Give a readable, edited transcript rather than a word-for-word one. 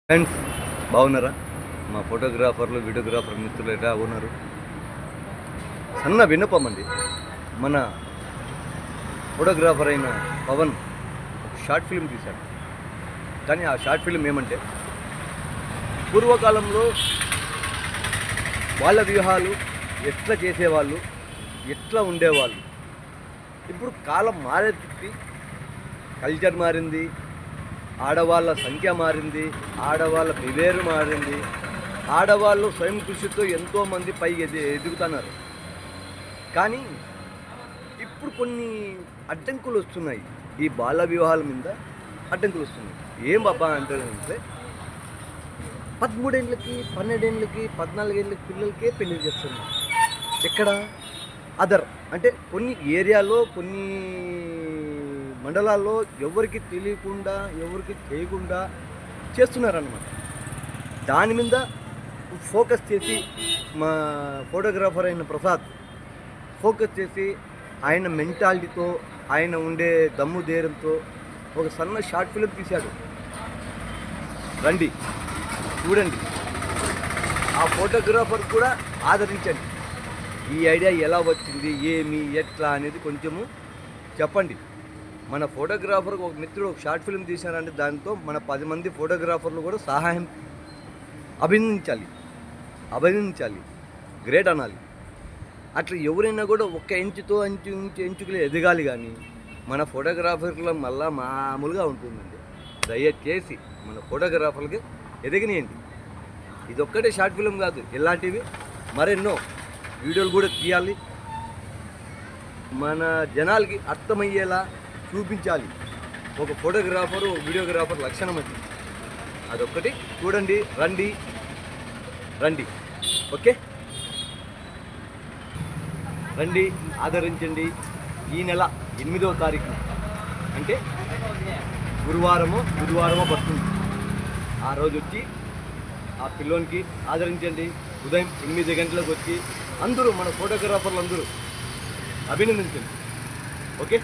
Friends బాగున్నారా? మా ఫోటోగ్రాఫర్లు videographer మిత్రులు ఎలా ఉన్నారు? సన్న విన్నపం అండి. మన ఫోటోగ్రాఫర్ అయిన పవన్ ఒక షార్ట్ ఫిల్మ్ తీశాడు. కానీ ఆ షార్ట్ ఫిల్మ్ ఏమంటే, పూర్వకాలంలో వాళ్ళ వ్యూహాలు ఎట్లా చేసేవాళ్ళు, ఎట్లా ఉండేవాళ్ళు. ఇప్పుడు కాలం మారేది, కల్చర్ మారింది, ఆడవాళ్ళ సంఖ్య మారింది, ఆడవాళ్ళ బిహేవియర్ మారింది, ఆడవాళ్ళు స్వయం కృషితో ఎంతోమంది పైకి ఎదుగుతున్నారు. కానీ ఇప్పుడు కొన్ని అడ్డంకులు వస్తున్నాయి. ఈ బాల వివాహాల మీద అడ్డంకులు వస్తున్నాయి. ఏం బాబా అంటే 13 ఏళ్ళకి 12 ఏళ్ళకి 14 ఏళ్ళకి పిల్లలకే పెళ్లి చేస్తున్నారు. ఎక్కడ అదర్ అంటే కొన్ని ఏరియాలో, కొన్ని మండలాల్లో ఎవరికి తెలియకుండా, ఎవరికి చేయకుండా చేస్తున్నారన్నమాట. దాని మీద ఫోకస్ చేసి మా ఫోటోగ్రాఫర్ అయిన ప్రసాద్ ఫోకస్ చేసి ఆయన మెంటాలిటీతో, ఆయన ఉండే దమ్ము ధైర్యంతో ఒక సన్న షార్ట్ ఫిల్మ్ తీశాడు. రండి చూడండి, ఆ ఫోటోగ్రాఫర్ కూడా ఆదరించండి. ఈ ఐడియా ఎలా వచ్చింది, ఏమి, ఎట్లా అనేది కొంచెము చెప్పండి. మన ఫోటోగ్రాఫర్ ఒక మిత్రుడు ఒక షార్ట్ ఫిల్మ్ తీశారంటే దాంతో మన 10 మంది ఫోటోగ్రాఫర్లు కూడా సహాయం అభినందించాలి, గ్రేట్ అనాలి. అట్లా ఎవరైనా కూడా ఒక్క ఇంచుతో ఇంచుకులు ఎదగాలి. కానీ మన ఫోటోగ్రాఫర్లో మళ్ళా మామూలుగా ఉంటుందండి. దయచేసి మన ఫోటోగ్రాఫర్లకి ఎదగనియండి. ఇదొక్కటే షార్ట్ ఫిల్మ్ కాదు, ఇలాంటివి మరెన్నో వీడియోలు కూడా తీయాలి. మన జనాలకి అర్థమయ్యేలా చూపించాలి. ఒక ఫోటోగ్రాఫరు, ఒక వీడియోగ్రాఫర్ లక్షణం అది. అదొక్కటి చూడండి. రండి ఓకే, రండి, ఆదరించండి. ఈ నెల 8వ తారీఖు అంటే గురువారమో పడుతుంది. ఆ రోజు వచ్చి ఆ పిల్లోనికి ఆదరించండి. ఉదయం 8 గంటలకు వచ్చి అందరూ మన ఫోటోగ్రాఫర్లు అందరూ అభినందించండి. ఓకే.